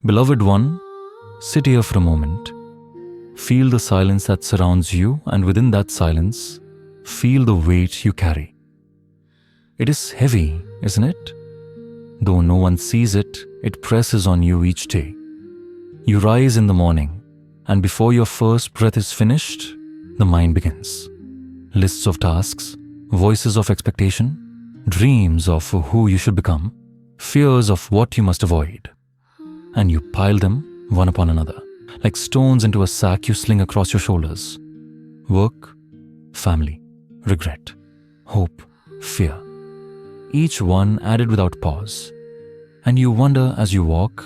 Beloved one, sit here for a moment. Feel the silence that surrounds you, and within that silence, feel the weight you carry. It is heavy, isn't it? Though no one sees it, it presses on you each day. You rise in the morning, and before your first breath is finished, the mind begins. Lists of tasks, voices of expectation, dreams of who you should become, fears of what you must avoid. And you pile them one upon another, like stones into a sack you sling across your shoulders. Work, family, regret, hope, fear. Each one added without pause. And you wonder as you walk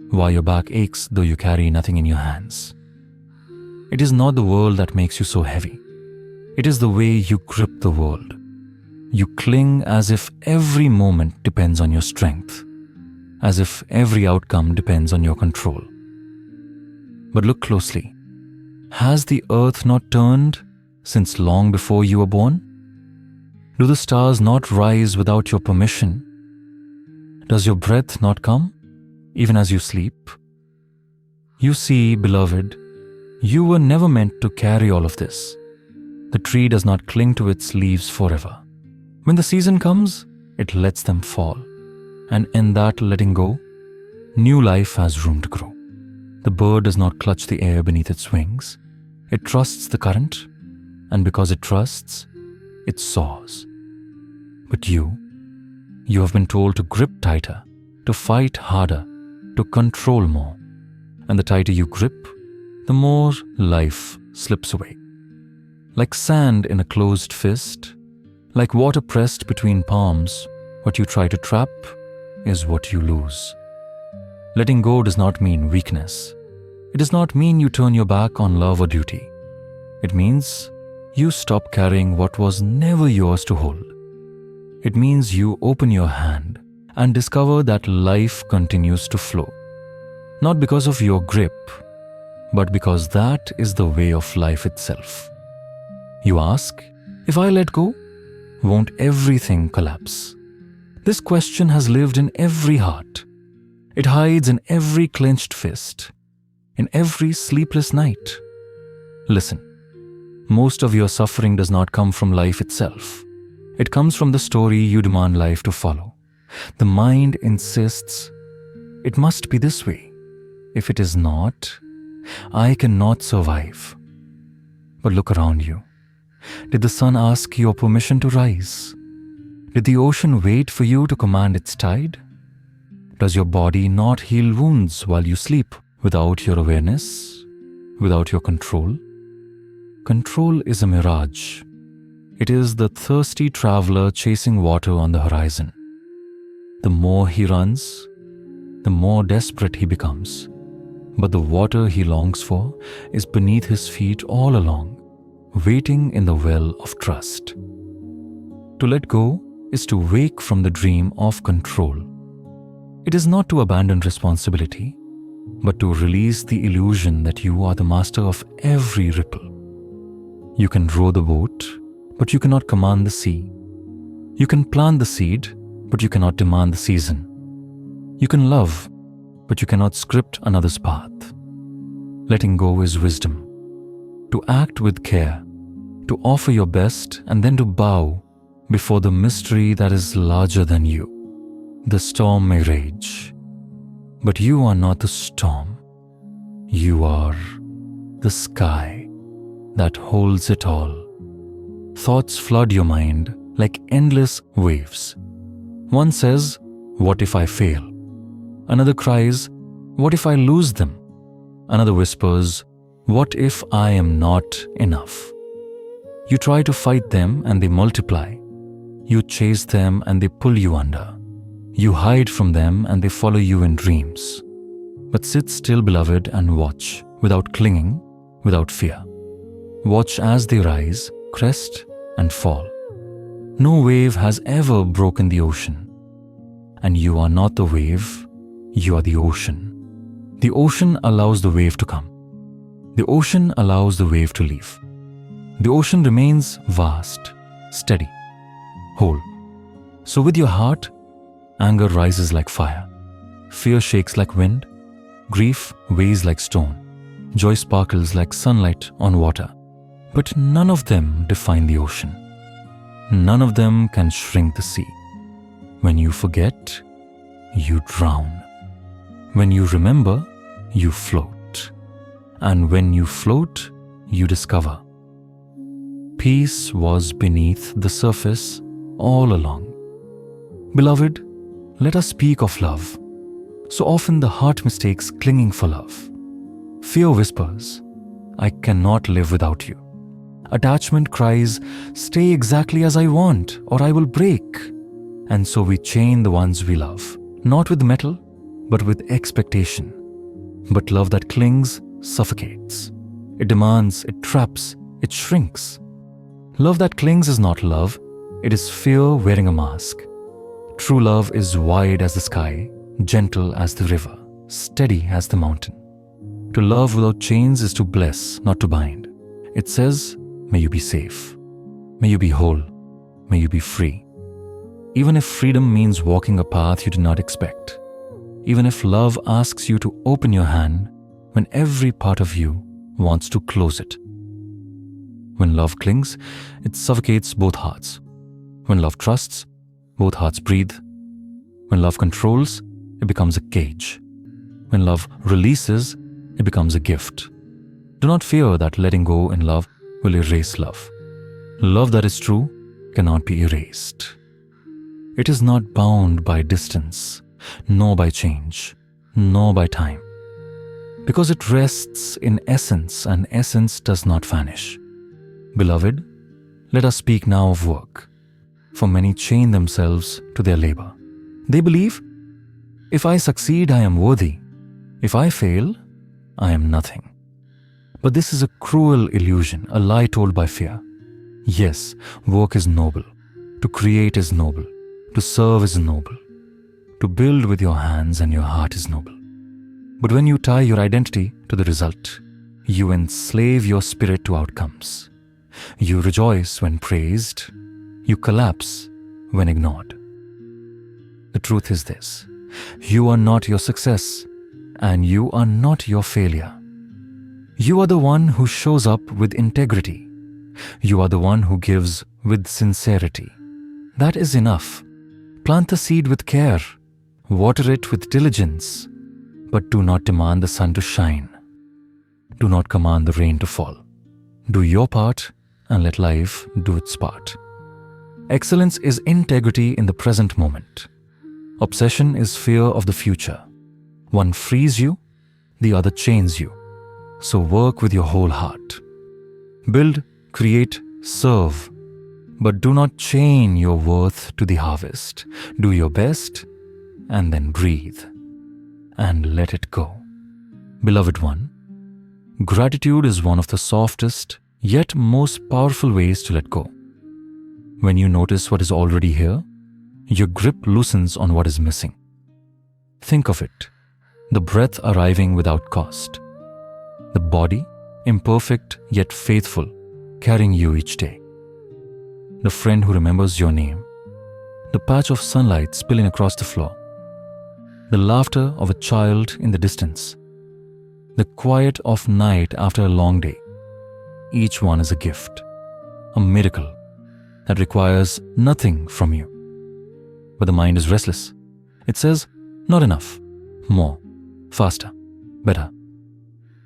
why your back aches though you carry nothing in your hands. It is not the world that makes you so heavy. It is the way you grip the world. You cling as if every moment depends on your strength, as if every outcome depends on your control. But look closely. Has the earth not turned since long before you were born? Do the stars not rise without your permission? Does your breath not come even as you sleep? You see, beloved, you were never meant to carry all of this. The tree does not cling to its leaves forever. When the season comes, it lets them fall. And in that letting go, new life has room to grow. The bird does not clutch the air beneath its wings. It trusts the current, and because it trusts, it soars. But you have been told to grip tighter, to fight harder, to control more. And the tighter you grip, the more life slips away. Like sand in a closed fist, like water pressed between palms, what you try to trap is what you lose. Letting go does not mean weakness. It does not mean you turn your back on love or duty. It means you stop carrying what was never yours to hold. It means you open your hand and discover that life continues to flow. Not because of your grip, but because that is the way of life itself. You ask, if I let go, won't everything collapse? This question has lived in every heart. It hides in every clenched fist, in every sleepless night. Listen, most of your suffering does not come from life itself. It comes from the story you demand life to follow. The mind insists, it must be this way. If it is not, I cannot survive. But look around you. Did the sun ask your permission to rise? Did the ocean wait for you to command its tide? Does your body not heal wounds while you sleep without your awareness, without your control? Control is a mirage. It is the thirsty traveler chasing water on the horizon. The more he runs, the more desperate he becomes. But the water he longs for is beneath his feet all along, waiting in the well of trust. To let go is to wake from the dream of control. It is not to abandon responsibility, but to release the illusion that you are the master of every ripple. You can row the boat, but you cannot command the sea. You can plant the seed, but you cannot demand the season. You can love, but you cannot script another's path. Letting go is wisdom. To act with care, to offer your best, and then to bow before the mystery that is larger than you. The storm may rage, but you are not the storm. You are the sky that holds it all. Thoughts flood your mind like endless waves. One says, what if I fail? Another cries, what if I lose them? Another whispers, what if I am not enough? You try to fight them and they multiply. You chase them and they pull you under. You hide from them and they follow you in dreams. But sit still, beloved, and watch, without clinging, without fear. Watch as they rise, crest, and fall. No wave has ever broken the ocean. And you are not the wave, you are the ocean. The ocean allows the wave to come. The ocean allows the wave to leave. The ocean remains vast, steady, whole. So with your heart, anger rises like fire, fear shakes like wind, Grief weighs like stone. Joy sparkles like sunlight on water. But none of them define the ocean. None of them can shrink the sea. When you forget, you drown. When you remember, you float. And when you float, you discover. Peace was beneath the surface all along. Beloved, let us speak of love. So often the heart mistakes clinging for love. Fear whispers, I cannot live without you. Attachment cries, stay exactly as I want or I will break. And so we chain the ones we love, not with metal, but with expectation. But love that clings suffocates. It demands, it traps, it shrinks. Love that clings is not love, it is fear wearing a mask. True love is wide as the sky, gentle as the river, steady as the mountain. To love without chains is to bless, not to bind. It says, may you be safe, may you be whole, may you be free. Even if freedom means walking a path you did not expect. Even if love asks you to open your hand when every part of you wants to close it. When love clings, it suffocates both hearts. When love trusts, both hearts breathe. When love controls, it becomes a cage. When love releases, it becomes a gift. Do not fear that letting go in love will erase love. Love that is true cannot be erased. It is not bound by distance, nor by change, nor by time. Because it rests in essence, and essence does not vanish. Beloved, let us speak now of work. For many chain themselves to their labor. They believe, if I succeed, I am worthy. If I fail, I am nothing. But this is a cruel illusion, a lie told by fear. Yes, work is noble. To create is noble. To serve is noble. To build with your hands and your heart is noble. But when you tie your identity to the result, you enslave your spirit to outcomes. You rejoice when praised. You collapse when ignored. The truth is this: you are not your success, and you are not your failure. You are the one who shows up with integrity. You are the one who gives with sincerity. That is enough. Plant the seed with care. Water it with diligence. But do not demand the sun to shine. Do not command the rain to fall. Do your part and let life do its part. Excellence is integrity in the present moment. Obsession is fear of the future. One frees you, the other chains you. So work with your whole heart. Build, create, serve. But do not chain your worth to the harvest. Do your best and then breathe and let it go. Beloved one, gratitude is one of the softest yet most powerful ways to let go. When you notice what is already here, your grip loosens on what is missing. Think of it, the breath arriving without cost. The body, imperfect yet faithful, carrying you each day. The friend who remembers your name. The patch of sunlight spilling across the floor. The laughter of a child in the distance. The quiet of night after a long day. Each one is a gift, a miracle that requires nothing from you. But the mind is restless. It says, not enough, more, faster, better.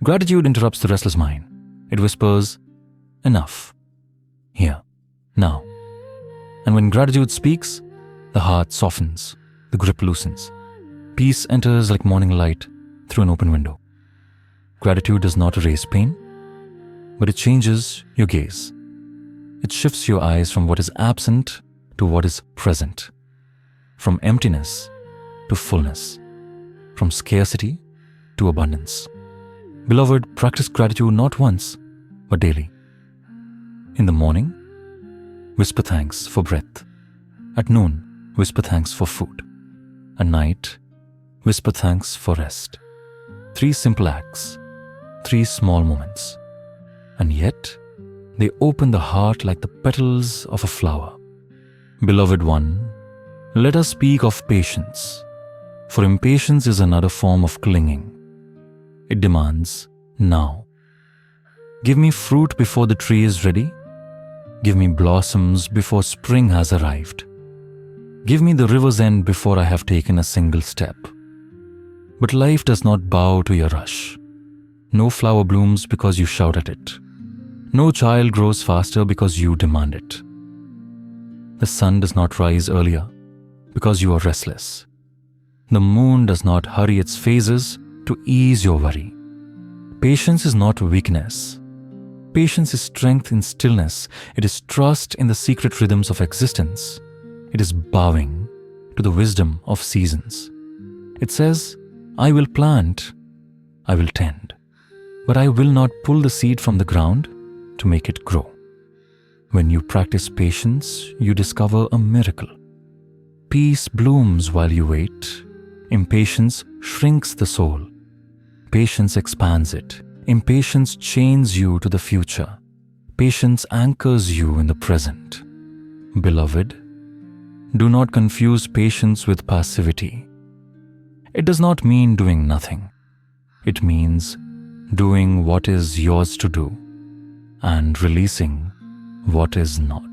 Gratitude interrupts the restless mind. It whispers, enough, here, now. And when gratitude speaks, the heart softens, the grip loosens. Peace enters like morning light through an open window. Gratitude does not erase pain, but it changes your gaze. It shifts your eyes from what is absent to what is present, from emptiness to fullness, from scarcity to abundance. Beloved, practice gratitude not once, but daily. In the morning, whisper thanks for breath. At noon, whisper thanks for food. At night, whisper thanks for rest. 3 simple acts, 3 small moments. And yet, they open the heart like the petals of a flower. Beloved one, let us speak of patience, for impatience is another form of clinging. It demands now. Give me fruit before the tree is ready. Give me blossoms before spring has arrived. Give me the river's end before I have taken a single step. But life does not bow to your rush. No flower blooms because you shout at it. No child grows faster because you demand it. The sun does not rise earlier because you are restless. The moon does not hurry its phases to ease your worry. Patience is not weakness. Patience is strength in stillness. It is trust in the secret rhythms of existence. It is bowing to the wisdom of seasons. It says, I will plant, I will tend, but I will not pull the seed from the ground to make it grow. When you practice patience, you discover a miracle. Peace blooms while you wait. Impatience shrinks the soul. Patience expands it. Impatience chains you to the future. Patience anchors you in the present. Beloved, do not confuse patience with passivity. It does not mean doing nothing. It means doing what is yours to do and releasing what is not.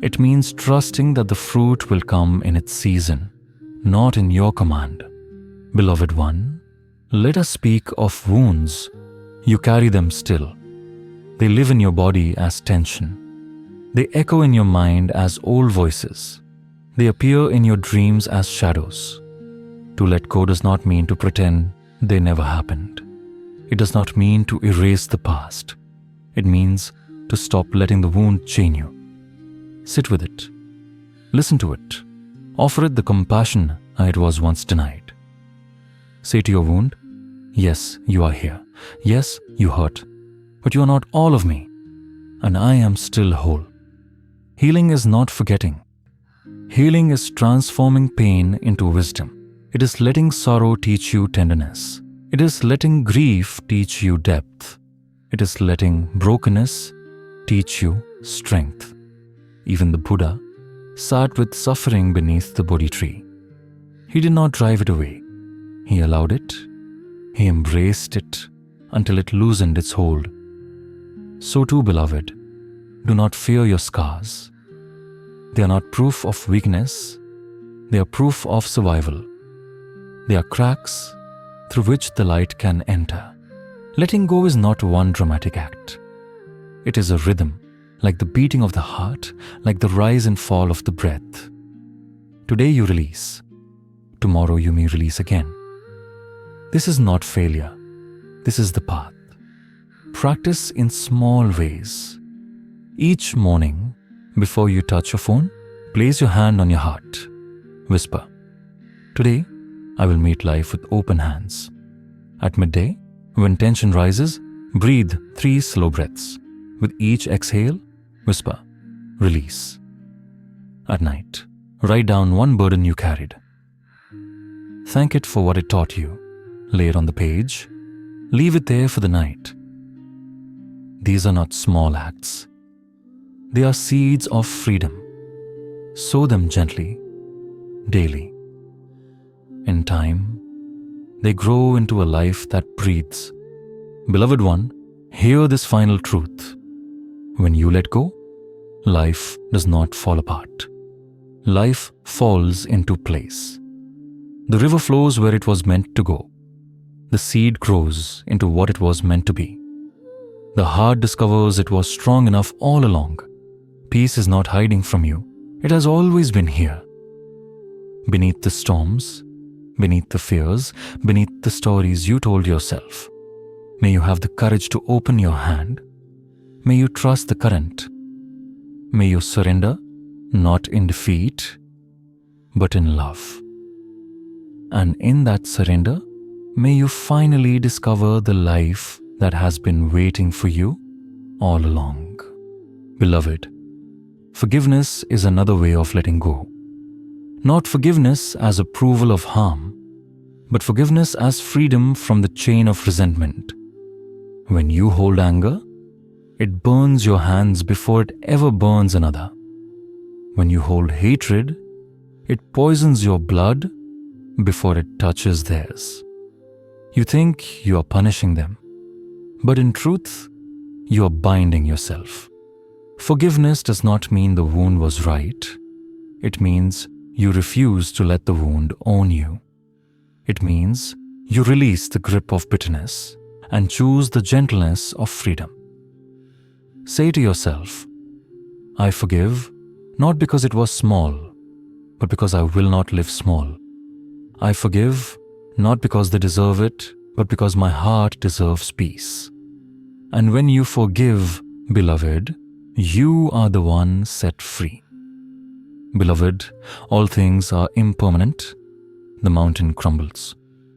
It means trusting that the fruit will come in its season, not in your command. Beloved one, let us speak of wounds. You carry them still. They live in your body as tension. They echo in your mind as old voices. They appear in your dreams as shadows. To let go does not mean to pretend they never happened. It does not mean to erase the past. It means to stop letting the wound chain you. Sit with it. Listen to it. Offer it the compassion it was once denied. Say to your wound, yes, you are here. Yes, you hurt. But you are not all of me. And I am still whole. Healing is not forgetting. Healing is transforming pain into wisdom. It is letting sorrow teach you tenderness. It is letting grief teach you depth. It is letting brokenness teach you strength. Even the Buddha sat with suffering beneath the Bodhi tree. He did not drive it away. He allowed it. He embraced it until it loosened its hold. So too, beloved, do not fear your scars. They are not proof of weakness. They are proof of survival. They are cracks through which the light can enter. Letting go is not one dramatic act. It is a rhythm, like the beating of the heart, like the rise and fall of the breath. Today you release. Tomorrow you may release again. This is not failure. This is the path. Practice in small ways. Each morning, before you touch your phone, place your hand on your heart. Whisper, today, I will meet life with open hands. At midday, when tension rises, breathe 3 slow breaths. With each exhale, whisper, release. At night, write down one burden you carried. Thank it for what it taught you. Lay it on the page. Leave it there for the night. These are not small acts. They are seeds of freedom. Sow them gently, daily. In time, they grow into a life that breathes. Beloved one, hear this final truth. When you let go, life does not fall apart. Life falls into place. The river flows where it was meant to go. The seed grows into what it was meant to be. The heart discovers it was strong enough all along. Peace is not hiding from you. It has always been here. Beneath the storms, beneath the fears, beneath the stories you told yourself. May you have the courage to open your hand. May you trust the current. May you surrender, not in defeat, but in love. And in that surrender, may you finally discover the life that has been waiting for you all along. Beloved, forgiveness is another way of letting go. Not forgiveness as approval of harm, but forgiveness as freedom from the chain of resentment. When you hold anger, it burns your hands before it ever burns another. When you hold hatred, it poisons your blood before it touches theirs. You think you are punishing them, but in truth, you are binding yourself. Forgiveness does not mean the wound was right. It means you refuse to let the wound own you. It means you release the grip of bitterness and choose the gentleness of freedom. Say to yourself, I forgive, not because it was small, but because I will not live small. I forgive, not because they deserve it, but because my heart deserves peace. And when you forgive, beloved, you are the one set free. Beloved, all things are impermanent. The mountain crumbles.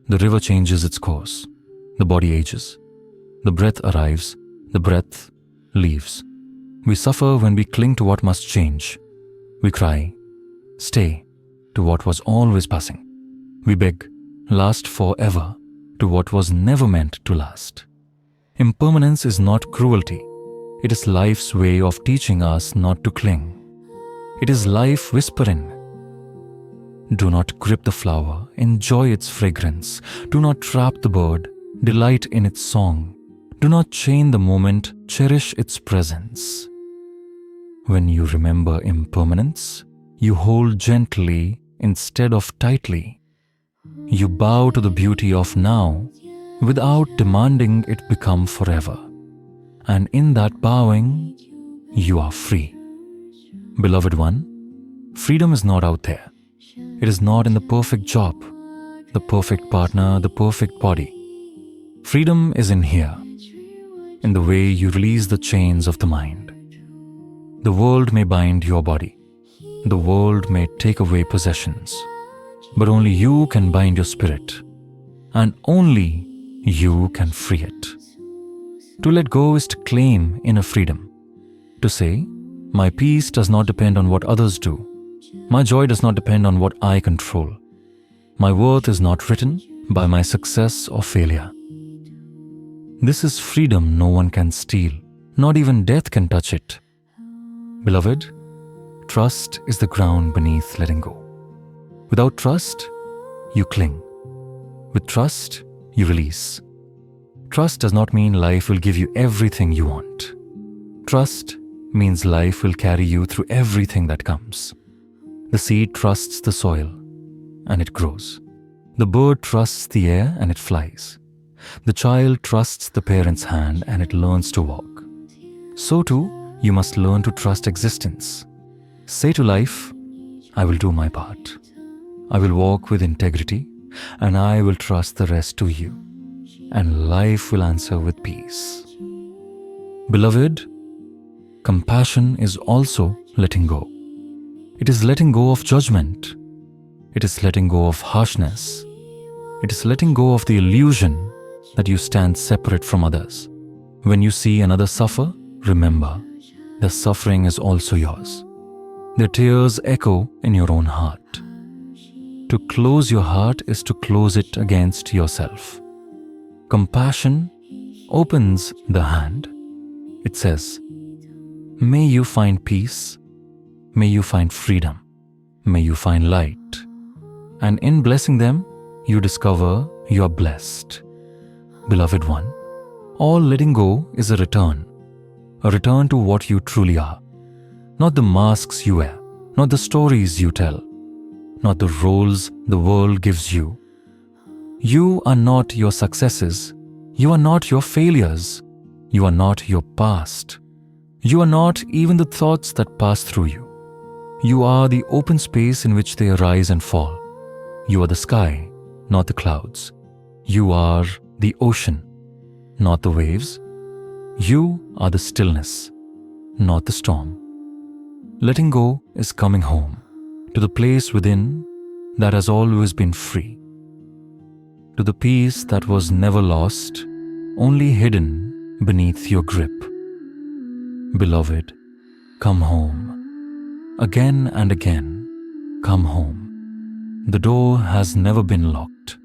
The river changes its course. The body ages. The breath arrives. The breath leaves. We suffer when we cling to what must change. We cry, stay, to what was always passing. We beg, last forever, to what was never meant to last. Impermanence is not cruelty. It is life's way of teaching us not to cling. It is life whispering. Do not grip the flower, enjoy its fragrance. Do not trap the bird, delight in its song. Do not chain the moment, cherish its presence. When you remember impermanence, you hold gently instead of tightly. You bow to the beauty of now without demanding it become forever. And in that bowing, you are free. Beloved one, freedom is not out there. It is not in the perfect job, the perfect partner, the perfect body. Freedom is in here, in the way you release the chains of the mind. The world may bind your body. The world may take away possessions. But only you can bind your spirit. And only you can free it. To let go is to claim inner freedom. To say, my peace does not depend on what others do. My joy does not depend on what I control. My worth is not written by my success or failure. This is freedom no one can steal. Not even death can touch it. Beloved, trust is the ground beneath letting go. Without trust, you cling. With trust, you release. Trust does not mean life will give you everything you want. Trust means life will carry you through everything that comes. The seed trusts the soil, and it grows. The bird trusts the air, and it flies. The child trusts the parent's hand, and it learns to walk. So too, you must learn to trust existence. Say to life, I will do my part. I will walk with integrity, and I will trust the rest to you. And life will answer with peace. Beloved, compassion is also letting go. It is letting go of judgment. It is letting go of harshness. It is letting go of the illusion that you stand separate from others. When you see another suffer, remember, their suffering is also yours. Their tears echo in your own heart. To close your heart is to close it against yourself. Compassion opens the hand. It says, may you find peace, may you find freedom, may you find light. And in blessing them, you discover you are blessed. Beloved one, all letting go is a return to what you truly are. Not the masks you wear, not the stories you tell, not the roles the world gives you. You are not your successes. You are not your failures. You are not your past. You are not even the thoughts that pass through you. You are the open space in which they arise and fall. You are the sky, not the clouds. You are the ocean, not the waves. You are the stillness, not the storm. Letting go is coming home, to the place within that has always been free, to the peace that was never lost, only hidden beneath your grip. Beloved, come home. Again and again, come home. The door has never been locked.